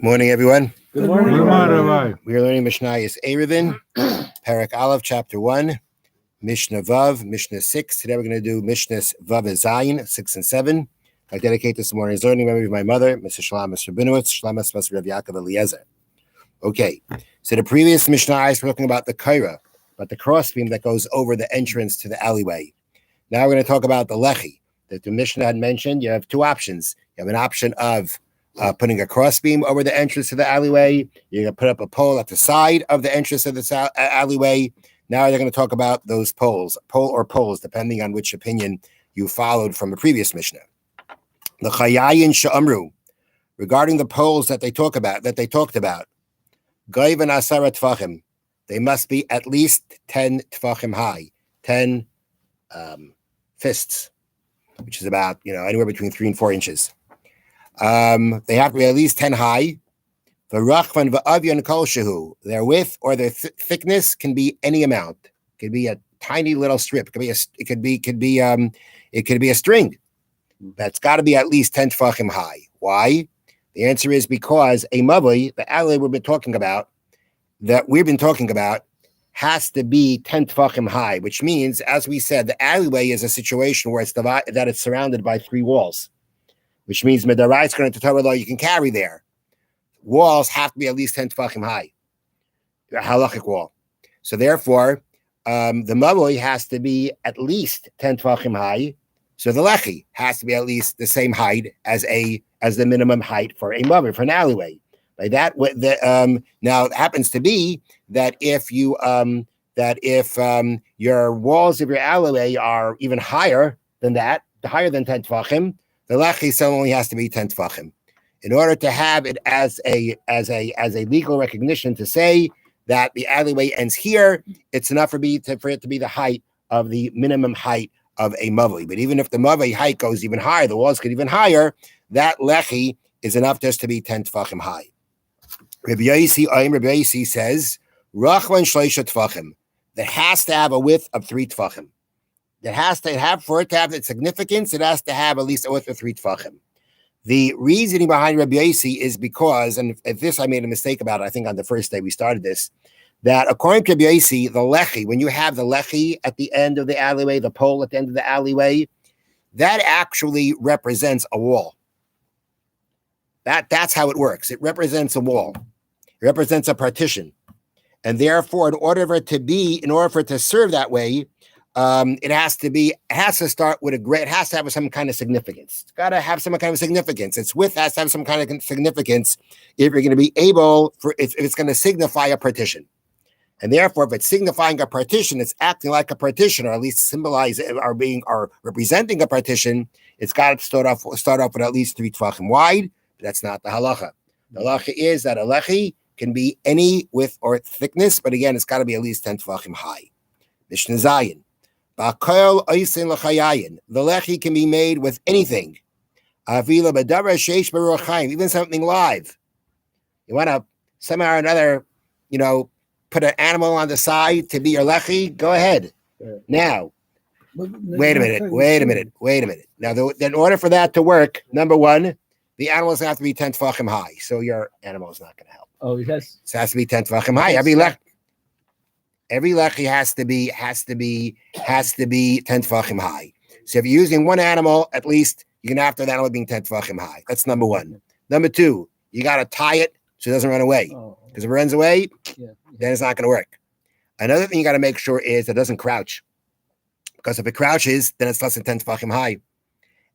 Morning, everyone. Good morning, Rabbi. We are learning Mishna is Eruvin, Parak Aleph, Chapter 1, Mishna Vav, Mishna 6. Today we're going to do Mishnas Vav and Zayin, 6 and 7. I dedicate this morning's learning memory of my mother, Mrs. Shalamas Rabinowitz, Shalamas Mas Rav Yaakov Eliezer. Okay, so the previous Mishnah is talking about the kaira, about the crossbeam that goes over the entrance to the alleyway. Now we're going to talk about the lechi that the Mishnah had mentioned. You have two options. You have an option of putting a crossbeam over the entrance to the alleyway. You're going to put up a pole at the side of the entrance of the alleyway. Now they're going to talk about those poles, pole or poles, depending on which opinion you followed from the previous Mishnah. The chayayin sha'amru, regarding the poles that they talked about, Gaivan asara tfachim, they must be at least 10 tfachim high, 10 fists, which is about, anywhere between 3 and 4 inches. They have to be at least 10 high. Their width or their thickness can be any amount. It could be a tiny little strip. It could be a string. That's got to be at least 10 tefachim high. Why? The answer is because a mavli, the alleyway we've been talking about, has to be 10 tefachim high, which means, as we said, the alleyway is a situation where it's surrounded by 3 walls, which means Medarai going to Torah law you can carry there. Walls have to be at least 10 tefachim high, a halachic wall. So therefore, the mavli has to be at least 10 tefachim high. So the lechi has to be at least the same height as the minimum height for a mavli, for an alleyway. Like that, now it happens to be that if your walls of your alleyway are even higher than that, higher than 10 tefachim, the lechi still only has to be 10 tefachim. In order to have it as a legal recognition to say that the alleyway ends here, it's enough for it to be the height of the minimum height of a mavli. But even if the mavli height goes even higher, the walls get even higher, that lechi is enough just to be 10 tefachim high. Rabbi Yosi says, Rachman shleisha tefachim, that has to have a width of 3 tefachim. That has to have, for it to have its significance, it has to have at least a width of 3 tefachim. The reasoning behind Rabbi Yosi is because, and if this I made a mistake about it, I think on the first day we started this, that according to Rabbi Yosi, the lechi, when you have the lechi at the end of the alleyway, the pole at the end of the alleyway, that actually represents a wall. That's how it works. It represents a wall. It represents a partition. And therefore, in order for it to serve that way, it has to start with it has to have some kind of significance. It's got to have some kind of significance. Its width has to have some kind of significance if you're going to be able if it's going to signify a partition. And therefore, if it's signifying a partition, it's acting like a partition, or at least symbolize or representing a partition. It's got to start off with at least 3 tefachim wide. But that's not the halacha. The halacha is that a lechi can be any width or thickness, but again, it's got to be at least 10 tefachim high. Mishna Zayin. The lechi can be made with anything. Even something live. You want to somehow or another, put an animal on the side to be your lechi? Go ahead. Now, wait a minute. Now, in order for that to work, number one, the animals have to be 10 tefachim high, so your animal is not going to help. Oh, yes. So it has to be 10 tefachim high. Every lechi has to be 10 tefachim high. So if you're using one animal, at least you're going to have that animal being 10 tefachim high. That's number one. Number two, you got to tie it so it doesn't run away. Because if it runs away, then it's not going to work. Another thing you got to make sure is it doesn't crouch. Because if it crouches, then it's less than 10 tefachim high.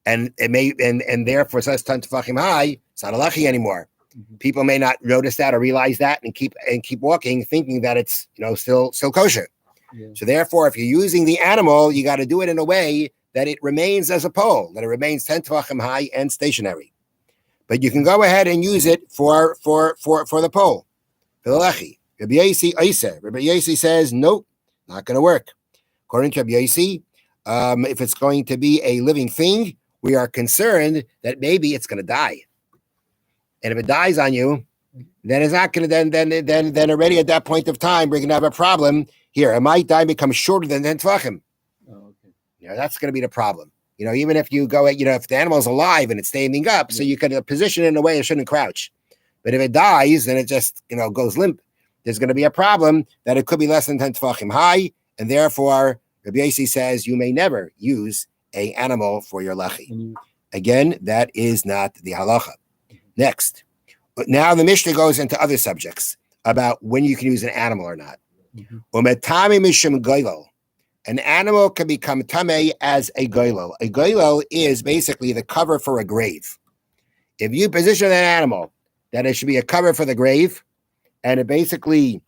And it may, and therefore it's less 10 tefachim high, it's not a lechi anymore. Mm-hmm. People may not notice that or realize that and keep walking, thinking that it's still kosher. Yeah. So therefore, if you're using the animal, you got to do it in a way that it remains as a pole, that it remains 10 tefachim high and stationary. But you can go ahead and use it for the pole, for the lechi. Rabbi Yosi says, nope, not going to work. According to Rabbi Yosi, if it's going to be a living thing, we are concerned that maybe it's going to die. And if it dies on you, then it's not going to, then already at that point of time, we're going to have a problem here. It might die and become shorter than 10 tefachim. Oh, okay. That's going to be the problem. Even if you go, if the animal's alive and it's standing up, so you could position it in a way it shouldn't crouch. But if it dies, then it just goes limp. There's going to be a problem that it could be less than 10 tefachim high, and therefore Rabbi Yossi says you may never use an animal for your lechi. Again, that is not the halacha. Next, but now the Mishnah goes into other subjects about when you can use an animal or not. An animal can become tamei as a goylo. A goylo is basically the cover for a grave. If you position an animal that it should be a cover for the grave, and it basically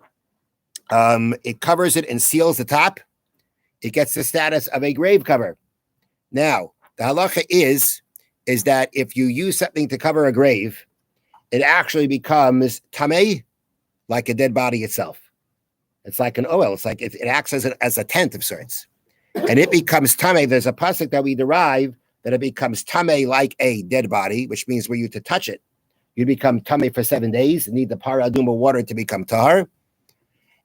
it covers it and seals the top, it gets the status of a grave cover. Now, the halacha is that if you use something to cover a grave, it actually becomes tamei, like a dead body itself. It's like an oil. It's like it acts as a tent of sorts. And it becomes tamei. There's a pasuk that we derive that it becomes tamei like a dead body, which means were you to touch it, you become tamei for 7 days. You need the para aduma water to become tahar.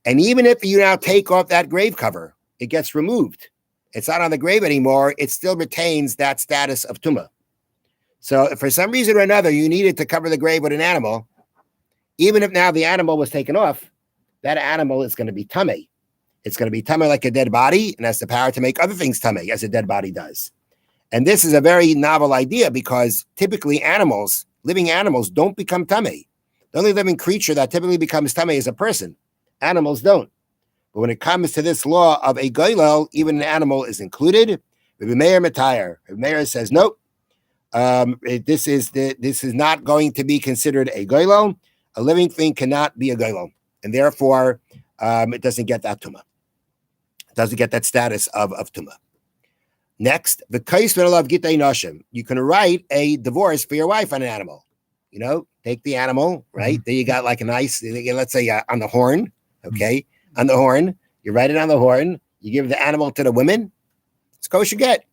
And even if you now take off that grave cover, it gets removed. It's not on the grave anymore. It still retains that status of tumah. So if for some reason or another you needed to cover the grave with an animal, even if now the animal was taken off, that animal is going to be tamei. It's going to be tamei like a dead body and has the power to make other things tamei, as a dead body does. And this is a very novel idea because typically living animals don't become tamei. The only living creature that typically becomes tamei is a person. Animals don't. But when it comes to this law of a goylo, even an animal is included. Rabbi Meir Matayar. Rabbi Meir says, nope. This is not going to be considered a goylo. A living thing cannot be a goylo. And therefore, it doesn't get that tumah. It doesn't get that status of tumah. Next, you can write a divorce for your wife on an animal. Take the animal, right? There you got like a nice, let's say on the horn, okay? On the horn, you write it on the horn, you give the animal to the women, it's kosher get.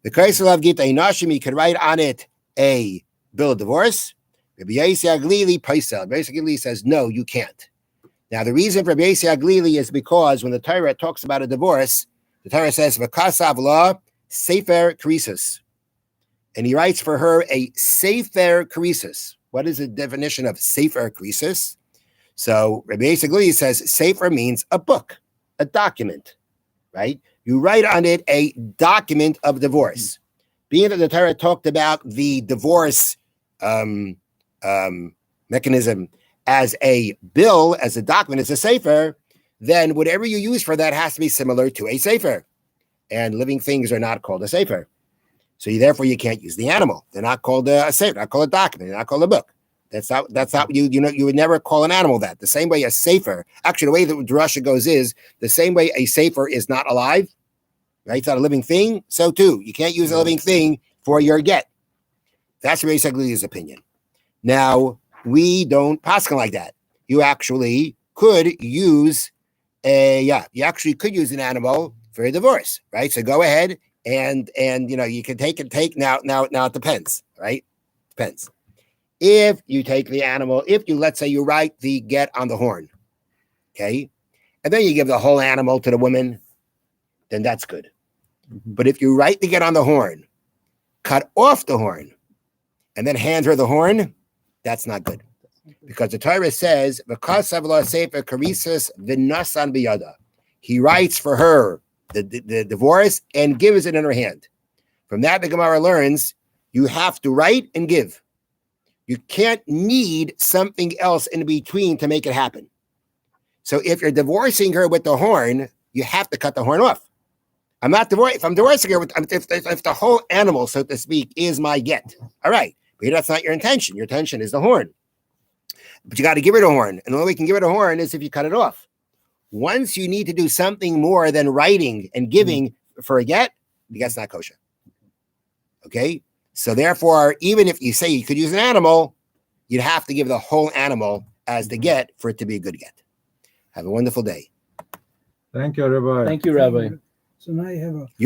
The Kaisel of Gita Inashim, you can write on it a bill of divorce. Rabbi Yossi Aglili Paisel basically says, no, you can't. Now, the reason for Rabbi Yossi Aglili is because when the Torah talks about a divorce, the Torah says, V'kasav la sefer krisus. And he writes for her a sefer krisus. What is the definition of sefer krisus? So Rabbi Yossi Aglili says sefer means a book, a document, right? You write on it a document of divorce. Being that the Torah talked about the divorce mechanism as a bill, as a document, as a sefer, then whatever you use for that has to be similar to a sefer. And living things are not called a sefer. So therefore you can't use the animal. They're not called a sefer, not called a document, they're not called a book. That's not you would never call an animal that. The same way a sefer, actually the way that Drasha goes is the same way a sefer is not alive, right? It's not a living thing. So too, you can't use a living thing for your get. That's basically his opinion. Now, we don't paskin like that. You actually could use an animal for a divorce, right? So go ahead and you can take now it depends, right? Depends. If you take the animal, let's say you write the get on the horn, okay, and then you give the whole animal to the woman, then that's good. But if you write the get on the horn, cut off the horn, and then hand her the horn, that's not good. Because the Torah says, he writes for her the divorce and gives it in her hand. From that, the Gemara learns you have to write and give. You can't need something else in between to make it happen. So if you're divorcing her with the horn, you have to cut the horn off. I'm not divorcing. If I'm divorcing her, if the whole animal, so to speak, is my get, all right. But that's not your intention. Your intention is the horn. But you got to give her the horn. And the only way you can give her the horn is if you cut it off. Once you need to do something more than writing and giving for a get, the get's not kosher. Okay? So therefore, even if you say you could use an animal, you'd have to give the whole animal as the get for it to be a good get. Have a wonderful day. Thank you, Rabbi. Thank you, Rabbi. So now you have a